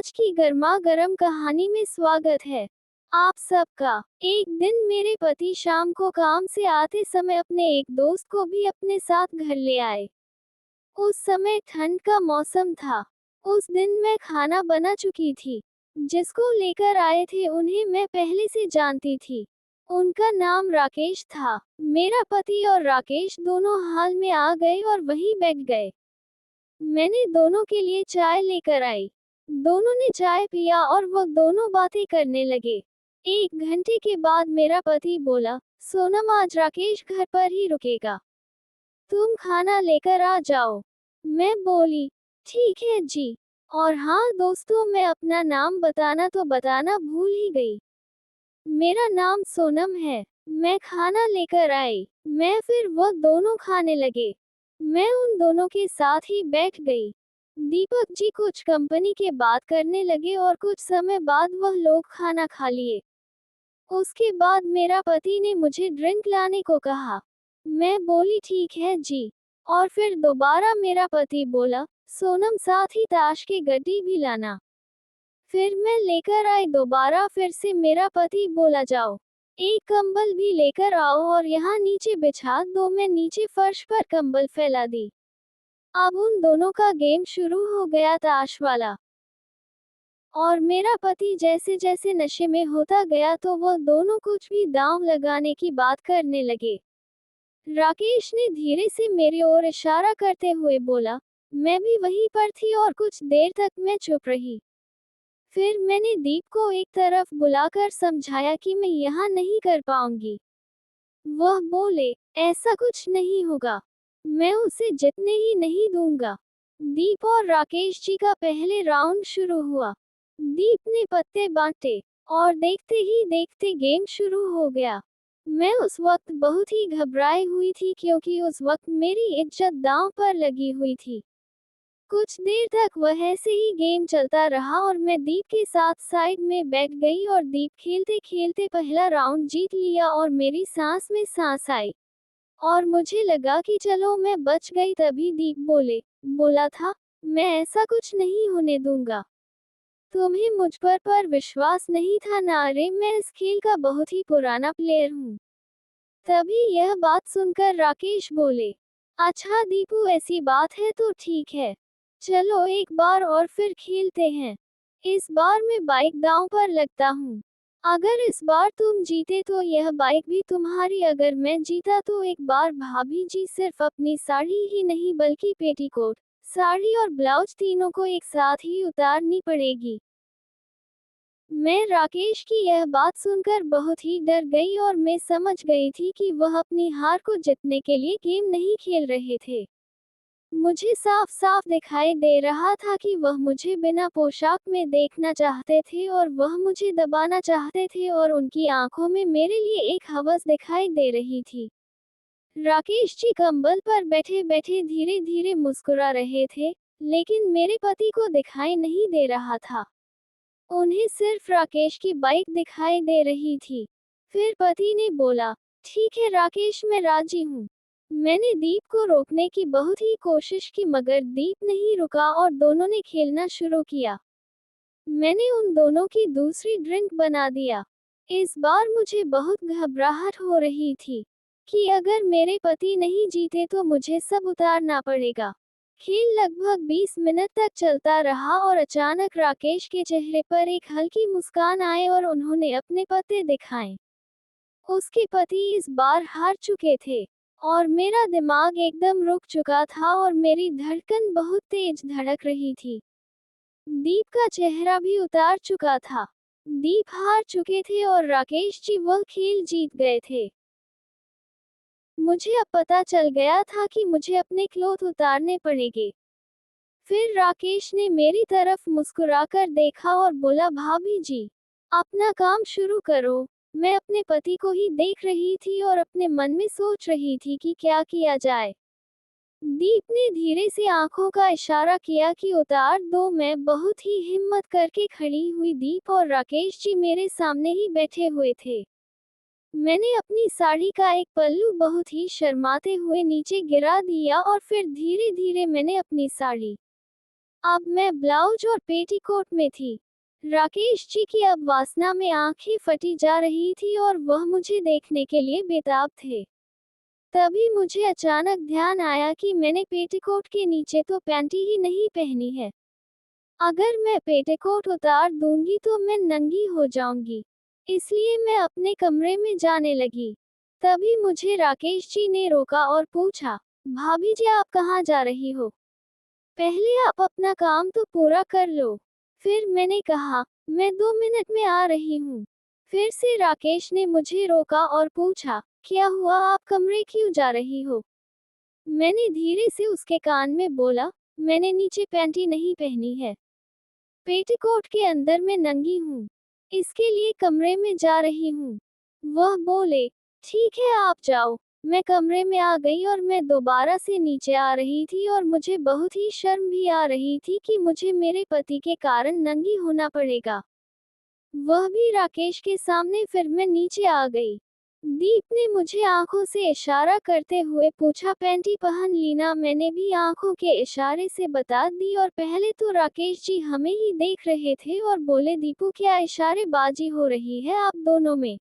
आज की गर्मा गर्म कहानी में स्वागत है आप सबका। एक दिन मेरे पति शाम को काम से आते समय अपने एक दोस्त को भी अपने साथ घर ले आए। उस समय ठंड का मौसम था। उस दिन मैं खाना बना चुकी थी। जिसको लेकर आए थे उन्हें मैं पहले से जानती थी। उनका नाम राकेश था। मेरा पति और राकेश दोनों हाल में आ गए और वहीं बैठ गए। मैंने दोनों के लिए चाय लेकर आई। दोनों ने चाय पिया और वो दोनों बातें करने लगे। 1 घंटे के बाद मेरा पति बोला, सोनम आज राकेश घर पर ही रुकेगा, तुम खाना लेकर आ जाओ। मैं बोली, ठीक है जी। और हाँ दोस्तों, मैं अपना नाम बताना भूल ही गई। मेरा नाम सोनम है। मैं खाना लेकर आई। फिर वो दोनों खाने लगे। मैं उन दोनों के साथ ही बैठ गई। दीपक जी कुछ कंपनी के बात करने लगे और कुछ समय बाद वह लोग खाना खा लिए। उसके बाद मेरा पति ने मुझे ड्रिंक लाने को कहा। मैं बोली ठीक है जी। और फिर दोबारा मेरा पति बोला, सोनम साथ ही ताश की गड्डी भी लाना। फिर मैं लेकर आई दोबारा। फिर से मेरा पति बोला, जाओ एक कंबल भी लेकर आओ और यहाँ नीचे बिछा दो। मैं नीचे फर्श पर कंबल फैला दी। अब उन दोनों का गेम शुरू हो गया ताश वाला। और मेरा पति जैसे जैसे नशे में होता गया तो वह दोनों कुछ भी दांव लगाने की बात करने लगे। राकेश ने धीरे से मेरी ओर इशारा करते हुए बोला। मैं भी वहीं पर थी और कुछ देर तक मैं चुप रही। फिर मैंने दीप को एक तरफ बुलाकर समझाया कि मैं यहाँ नहीं कर पाऊंगी। वह बोले, ऐसा कुछ नहीं होगा, मैं उसे जीतने ही नहीं दूंगा। दीप और राकेश जी का पहले राउंड शुरू हुआ। दीप ने पत्ते बांटे और देखते ही देखते गेम शुरू हो गया। मैं उस वक्त बहुत ही घबराई हुई थी क्योंकि उस वक्त मेरी इज्जत दांव पर लगी हुई थी। कुछ देर तक वह ऐसे ही गेम चलता रहा और मैं दीप के साथ साइड में बैठ गई और दीप खेलते खेलते पहला राउंड जीत लिया और मेरी सांस में सांस आई और मुझे लगा कि चलो मैं बच गई। तभी दीप बोला था, मैं ऐसा कुछ नहीं होने दूंगा। तुम्हें मुझ पर विश्वास नहीं था ना? अरे मैं इस खेल का बहुत ही पुराना प्लेयर हूँ। तभी यह बात सुनकर राकेश बोले, अच्छा दीपू ऐसी बात है तो ठीक है, चलो एक बार और फिर खेलते हैं। इस बार मैं बाइक दांव पर लगता हूँ। अगर इस बार तुम जीते तो यह बाइक भी तुम्हारी, अगर मैं जीता तो एक बार भाभी जी सिर्फ अपनी साड़ी ही नहीं बल्कि पेटीकोट, साड़ी और ब्लाउज तीनों को एक साथ ही उतारनी पड़ेगी। मैं राकेश की यह बात सुनकर बहुत ही डर गई और मैं समझ गई थी कि वह अपनी हार को जीतने के लिए गेम नहीं खेल रहे थे। मुझे साफ साफ दिखाई दे रहा था कि वह मुझे बिना पोशाक में देखना चाहते थे और वह मुझे दबाना चाहते थे और उनकी आंखों में मेरे लिए एक हवस दिखाई दे रही थी। राकेश जी कंबल पर बैठे बैठे धीरे धीरे मुस्कुरा रहे थे, लेकिन मेरे पति को दिखाई नहीं दे रहा था। उन्हें सिर्फ राकेश की बाइक दिखाई दे रही थी। फिर पति ने बोला, ठीक है राकेश, मैं राजी हूँ। मैंने दीप को रोकने की बहुत ही कोशिश की मगर दीप नहीं रुका और दोनों ने खेलना शुरू किया। मैंने उन दोनों की दूसरी ड्रिंक बना दिया। इस बार मुझे बहुत घबराहट हो रही थी कि अगर मेरे पति नहीं जीते तो मुझे सब उतारना पड़ेगा। खेल लगभग 20 मिनट तक चलता रहा और अचानक राकेश के चेहरे पर एक हल्की मुस्कान आई और उन्होंने अपने पत्ते दिखाए। उसके पति इस बार हार चुके थे और मेरा दिमाग एकदम रुक चुका था और मेरी धड़कन बहुत तेज धड़क रही थी। दीप का चेहरा भी उतार चुका था। दीप हार चुके थे और राकेश जी वह खेल जीत गए थे। मुझे अब पता चल गया था कि मुझे अपने क्लोथ उतारने पड़ेंगे। फिर राकेश ने मेरी तरफ मुस्कुराकर देखा और बोला, भाभी जी अपना काम शुरू करो। मैं अपने पति को ही देख रही थी और अपने मन में सोच रही थी कि क्या किया जाए। दीप ने धीरे से आंखों का इशारा किया कि उतार दो। मैं बहुत ही हिम्मत करके खड़ी हुई। दीप और राकेश जी मेरे सामने ही बैठे हुए थे। मैंने अपनी साड़ी का एक पल्लू बहुत ही शर्माते हुए नीचे गिरा दिया और फिर धीरे धीरे मैंने अपनी साड़ी अब मैं ब्लाउज और पेटीकोट में थी। राकेश जी की अब वासना में आंखें फटी जा रही थी और वह मुझे देखने के लिए बेताब थे। तभी मुझे अचानक ध्यान आया कि मैंने पेटीकोट के नीचे तो पैंटी ही नहीं पहनी है। अगर मैं पेटीकोट उतार दूंगी तो मैं नंगी हो जाऊंगी। इसलिए मैं अपने कमरे में जाने लगी। तभी मुझे राकेश जी ने रोका और पूछा, भाभी जी आप कहाँ जा रही हो? पहले आप अपना काम तो पूरा कर लो। फिर मैंने कहा, मैं 2 मिनट में आ रही हूँ। फिर से राकेश ने मुझे रोका और पूछा, क्या हुआ आप कमरे क्यों जा रही हो? मैंने धीरे से उसके कान में बोला, मैंने नीचे पैंटी नहीं पहनी है। पेटीकोट के अंदर मैं नंगी हूँ। इसके लिए कमरे में जा रही हूँ। वह बोले, ठीक है आप जाओ। मैं कमरे में आ गई और मैं दोबारा से नीचे आ रही थी और मुझे बहुत ही शर्म भी आ रही थी कि मुझे मेरे पति के कारण नंगी होना पड़ेगा। वह भी राकेश के सामने। फिर मैं नीचे आ गई। दीप ने मुझे आंखों से इशारा करते हुए पूछा, पैंटी पहन ली ना? मैंने भी आंखों के इशारे से बता दी और पहले तो राकेश जी हमें ही देख रहे थे और बोले, दीपू क्या इशारेबाजी हो रही है आप दोनों में?